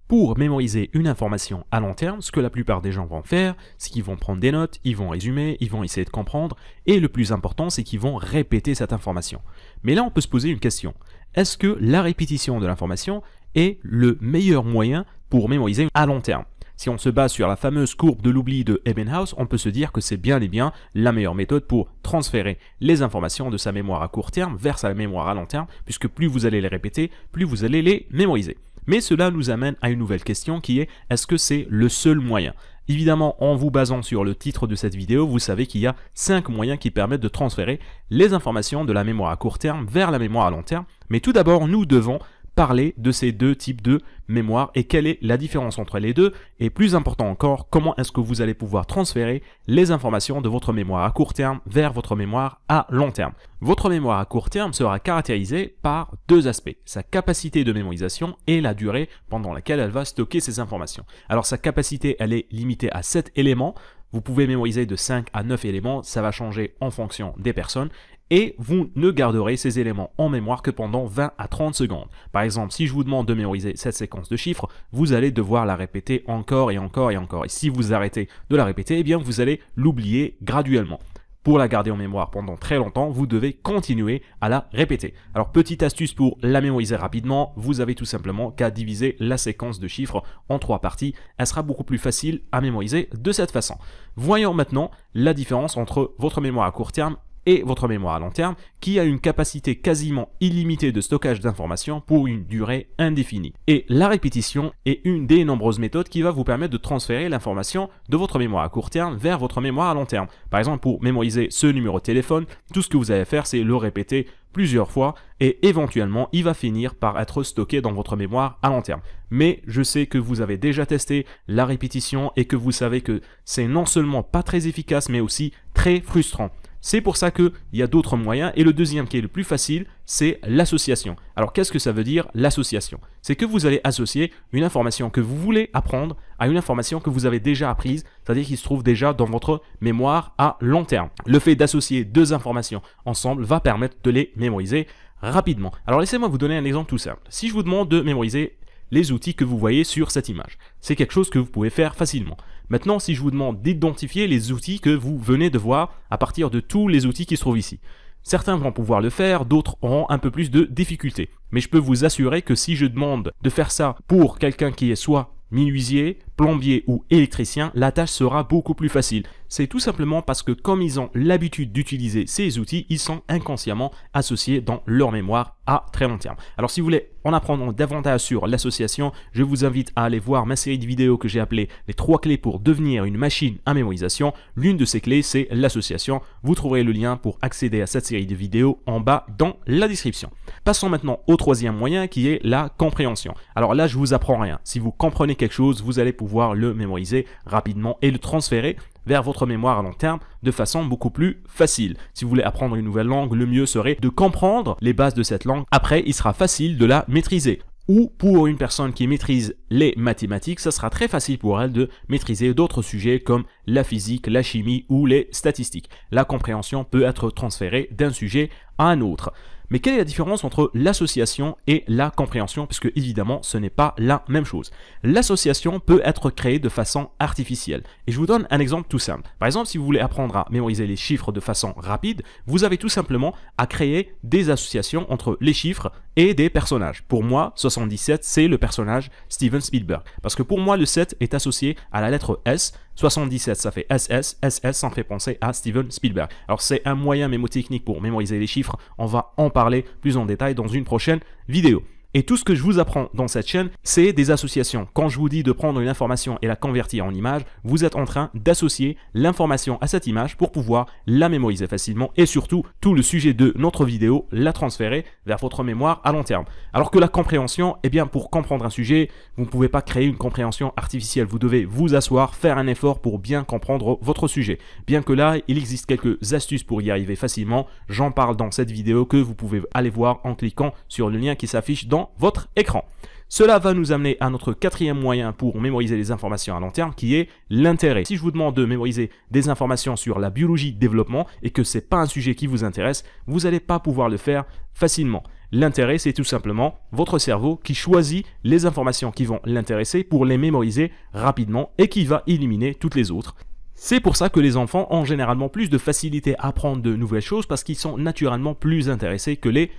Pour mémoriser une information à long terme, ce que la plupart des gens vont faire, c'est qu'ils vont prendre des notes, ils vont résumer, ils vont essayer de comprendre, et le plus important, c'est qu'ils vont répéter cette information. Mais là, on peut se poser une question. Est-ce que la répétition de l'information est le meilleur moyen pour mémoriser à long terme? Si on se base sur la fameuse courbe de l'oubli de Ebbinghaus, on peut se dire que c'est bien et bien la meilleure méthode pour transférer les informations de sa mémoire à court terme vers sa mémoire à long terme, puisque plus vous allez les répéter, plus vous allez les mémoriser. Mais cela nous amène à une nouvelle question qui est, est-ce que c'est le seul moyen? Évidemment, en vous basant sur le titre de cette vidéo, vous savez qu'il y a 5 moyens qui permettent de transférer les informations de la mémoire à court terme vers la mémoire à long terme. Mais tout d'abord, nous devons parler de ces deux types de mémoire et quelle est la différence entre les deux, et plus important encore, comment est-ce que vous allez pouvoir transférer les informations de votre mémoire à court terme vers votre mémoire à long terme. Votre mémoire à court terme sera caractérisée par deux aspects, sa capacité de mémorisation et la durée pendant laquelle elle va stocker ces informations. Alors sa capacité, elle est limitée à 7 éléments. Vous pouvez mémoriser de 5 à 9 éléments, ça va changer en fonction des personnes. Et vous ne garderez ces éléments en mémoire que pendant 20 à 30 secondes. Par exemple, si je vous demande de mémoriser cette séquence de chiffres, vous allez devoir la répéter encore et encore et encore. Et si vous arrêtez de la répéter, eh bien vous allez l'oublier graduellement. Pour la garder en mémoire pendant très longtemps, vous devez continuer à la répéter. Alors, petite astuce pour la mémoriser rapidement, vous avez tout simplement qu'à diviser la séquence de chiffres en 3 parties. Elle sera beaucoup plus facile à mémoriser de cette façon. Voyons maintenant la différence entre votre mémoire à court terme et votre mémoire à long terme, qui a une capacité quasiment illimitée de stockage d'informations pour une durée indéfinie. Et la répétition est une des nombreuses méthodes qui va vous permettre de transférer l'information de votre mémoire à court terme vers votre mémoire à long terme. Par exemple, pour mémoriser ce numéro de téléphone, tout ce que vous allez faire, c'est le répéter plusieurs fois et éventuellement, il va finir par être stocké dans votre mémoire à long terme. Mais je sais que vous avez déjà testé la répétition et que vous savez que c'est non seulement pas très efficace, mais aussi très frustrant. C'est pour ça qu'il y a d'autres moyens, et le deuxième qui est le plus facile, c'est l'association. Alors qu'est-ce que ça veut dire l'association? C'est que vous allez associer une information que vous voulez apprendre à une information que vous avez déjà apprise, c'est-à-dire qui se trouve déjà dans votre mémoire à long terme. Le fait d'associer deux informations ensemble va permettre de les mémoriser rapidement. Alors laissez-moi vous donner un exemple tout simple. Si je vous demande de mémoriser les outils que vous voyez sur cette image, c'est quelque chose que vous pouvez faire facilement. Maintenant, si je vous demande d'identifier les outils que vous venez de voir à partir de tous les outils qui se trouvent ici, certains vont pouvoir le faire, d'autres auront un peu plus de difficultés. Mais je peux vous assurer que si je demande de faire ça pour quelqu'un qui est soit menuisier, plombier ou électricien, la tâche sera beaucoup plus facile. C'est tout simplement parce que comme ils ont l'habitude d'utiliser ces outils, ils sont inconsciemment associés dans leur mémoire à très long terme. Alors si vous voulez en apprendre davantage sur l'association, je vous invite à aller voir ma série de vidéos que j'ai appelée les 3 clés pour devenir une machine à mémorisation. L'une de ces clés, c'est l'association. Vous trouverez le lien pour accéder à cette série de vidéos en bas dans la description. Passons maintenant au troisième moyen qui est la compréhension. Alors là, je vous apprends rien. Si vous comprenez quelque chose, vous allez pouvoir le mémoriser rapidement et le transférer vers votre mémoire à long terme de façon beaucoup plus facile. Si vous voulez apprendre une nouvelle langue, le mieux serait de comprendre les bases de cette langue. Après, il sera facile de la maîtriser. Ou pour une personne qui maîtrise les mathématiques, ça sera très facile pour elle de maîtriser d'autres sujets comme la physique, la chimie ou les statistiques. La compréhension peut être transférée d'un sujet à un autre. Mais quelle est la différence entre l'association et la compréhension? Puisque évidemment, ce n'est pas la même chose. L'association peut être créée de façon artificielle. Et je vous donne un exemple tout simple. Par exemple, si vous voulez apprendre à mémoriser les chiffres de façon rapide, vous avez tout simplement à créer des associations entre les chiffres et des personnages. Pour moi, 77, c'est le personnage Steven Spielberg. Parce que pour moi, le 7 est associé à la lettre S. 77, ça fait SS. SS, ça me fait penser à Steven Spielberg. Alors, c'est un moyen mémotechnique pour mémoriser les chiffres. On va en parler plus en détail dans une prochaine vidéo. Et tout ce que je vous apprends dans cette chaîne, c'est des associations. Quand je vous dis de prendre une information et la convertir en image, vous êtes en train d'associer l'information à cette image pour pouvoir la mémoriser facilement et surtout, tout le sujet de notre vidéo, la transférer vers votre mémoire à long terme. Alors que la compréhension, eh bien pour comprendre un sujet, vous ne pouvez pas créer une compréhension artificielle. Vous devez vous asseoir, faire un effort pour bien comprendre votre sujet. Bien que là, il existe quelques astuces pour y arriver facilement. J'en parle dans cette vidéo que vous pouvez aller voir en cliquant sur le lien qui s'affiche dans votre écran. Cela va nous amener à notre quatrième moyen pour mémoriser les informations à long terme qui est l'intérêt. Si je vous demande de mémoriser des informations sur la biologie de développement et que ce n'est pas un sujet qui vous intéresse, vous n'allez pas pouvoir le faire facilement. L'intérêt, c'est tout simplement votre cerveau qui choisit les informations qui vont l'intéresser pour les mémoriser rapidement et qui va éliminer toutes les autres. C'est pour ça que les enfants ont généralement plus de facilité à apprendre de nouvelles choses parce qu'ils sont naturellement plus intéressés que les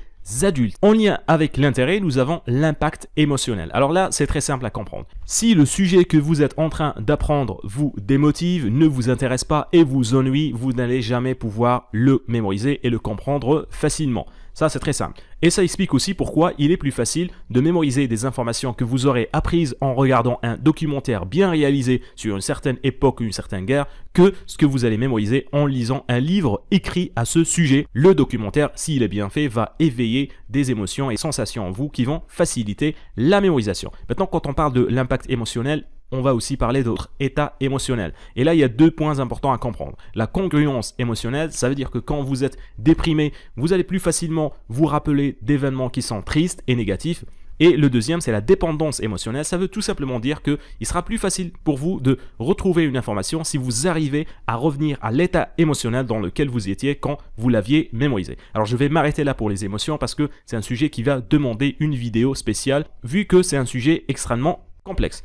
adultes. En lien avec l'intérêt, nous avons l'impact émotionnel. Alors là, c'est très simple à comprendre. Si le sujet que vous êtes en train d'apprendre vous démotive, ne vous intéresse pas et vous ennuie, vous n'allez jamais pouvoir le mémoriser et le comprendre facilement. Ça, c'est très simple. Et ça explique aussi pourquoi il est plus facile de mémoriser des informations que vous aurez apprises en regardant un documentaire bien réalisé sur une certaine époque ou une certaine guerre que ce que vous allez mémoriser en lisant un livre écrit à ce sujet. Le documentaire, s'il est bien fait, va éveiller des émotions et sensations en vous qui vont faciliter la mémorisation. Maintenant, quand on parle de l'impact émotionnel, on va aussi parler d'autres états émotionnels. Et là, il y a deux points importants à comprendre. La congruence émotionnelle, ça veut dire que quand vous êtes déprimé, vous allez plus facilement vous rappeler d'événements qui sont tristes et négatifs. Et le deuxième, c'est la dépendance émotionnelle. Ça veut tout simplement dire qu'il sera plus facile pour vous de retrouver une information si vous arrivez à revenir à l'état émotionnel dans lequel vous étiez quand vous l'aviez mémorisé. Alors, je vais m'arrêter là pour les émotions parce que c'est un sujet qui va demander une vidéo spéciale vu que c'est un sujet extrêmement complexe.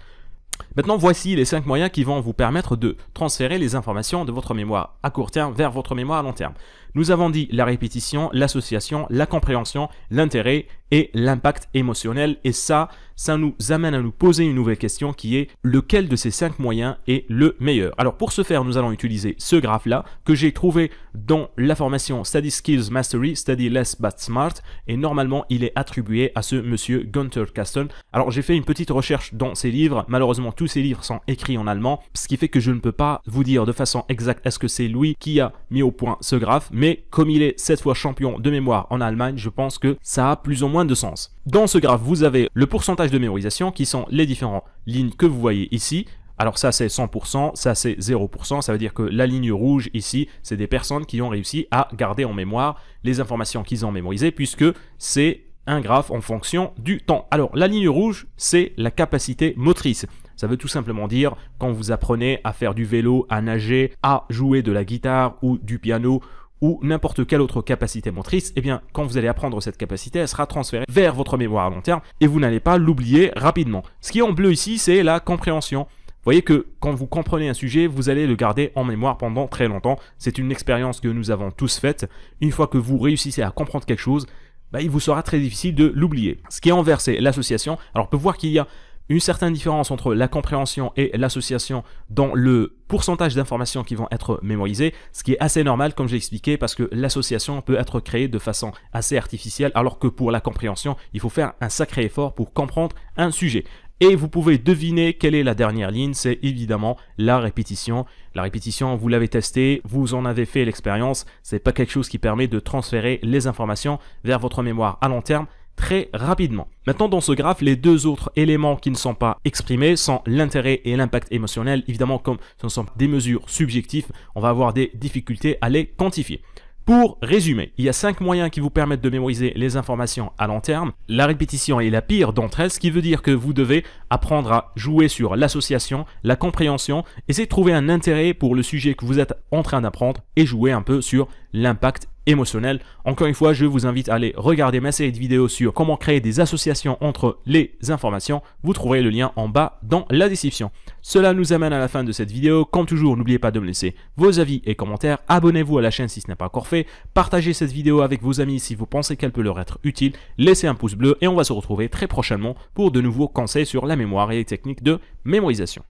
Maintenant, voici les 5 moyens qui vont vous permettre de transférer les informations de votre mémoire à court terme vers votre mémoire à long terme. Nous avons dit la répétition, l'association, la compréhension, l'intérêt et l'impact émotionnel. Et ça nous amène à nous poser une nouvelle question qui est lequel de ces 5 moyens est le meilleur. Alors pour ce faire, nous allons utiliser ce graphe-là que j'ai trouvé dans la formation Study Skills Mastery, Study Less But Smart. Et normalement, il est attribué à ce monsieur Gunther Kasten. Alors j'ai fait une petite recherche dans ses livres. Malheureusement, tous ces livres sont écrits en allemand, ce qui fait que je ne peux pas vous dire de façon exacte est-ce que c'est lui qui a mis au point ce graphe. Mais comme il est 7 fois champion de mémoire en Allemagne, je pense que ça a plus ou moins de sens. Dans ce graphe, vous avez le pourcentage de mémorisation qui sont les différentes lignes que vous voyez ici. Alors ça c'est 100%, ça c'est 0%, ça veut dire que la ligne rouge ici, c'est des personnes qui ont réussi à garder en mémoire les informations qu'ils ont mémorisées puisque c'est un graphe en fonction du temps. Alors la ligne rouge, c'est la capacité motrice. Ça veut tout simplement dire quand vous apprenez à faire du vélo, à nager, à jouer de la guitare ou du piano ou n'importe quelle autre capacité motrice, eh bien, quand vous allez apprendre cette capacité, elle sera transférée vers votre mémoire à long terme et vous n'allez pas l'oublier rapidement. Ce qui est en bleu ici, c'est la compréhension. Vous voyez que quand vous comprenez un sujet, vous allez le garder en mémoire pendant très longtemps. C'est une expérience que nous avons tous faite. Une fois que vous réussissez à comprendre quelque chose, il vous sera très difficile de l'oublier. Ce qui est envers, c'est l'association. Alors, on peut voir qu'il y a une certaine différence entre la compréhension et l'association dans le pourcentage d'informations qui vont être mémorisées, ce qui est assez normal comme j'ai expliqué parce que l'association peut être créée de façon assez artificielle alors que pour la compréhension, il faut faire un sacré effort pour comprendre un sujet. Et vous pouvez deviner quelle est la dernière ligne, c'est évidemment la répétition. La répétition, vous l'avez testé, vous en avez fait l'expérience, c'est pas quelque chose qui permet de transférer les informations vers votre mémoire à long terme très rapidement. Maintenant, dans ce graphe, les deux autres éléments qui ne sont pas exprimés sont l'intérêt et l'impact émotionnel. Évidemment, comme ce sont des mesures subjectives, on va avoir des difficultés à les quantifier. Pour résumer, il y a 5 moyens qui vous permettent de mémoriser les informations à long terme. La répétition est la pire d'entre elles, ce qui veut dire que vous devez apprendre à jouer sur l'association, la compréhension, essayer de trouver un intérêt pour le sujet que vous êtes en train d'apprendre et jouer un peu sur l'impact émotionnel. Encore une fois, je vous invite à aller regarder ma série de vidéos sur comment créer des associations entre les informations. Vous trouverez le lien en bas dans la description. Cela nous amène à la fin de cette vidéo. Comme toujours, n'oubliez pas de me laisser vos avis et commentaires. Abonnez-vous à la chaîne si ce n'est pas encore fait. Partagez cette vidéo avec vos amis si vous pensez qu'elle peut leur être utile. Laissez un pouce bleu et on va se retrouver très prochainement pour de nouveaux conseils sur la mémoire et les techniques de mémorisation.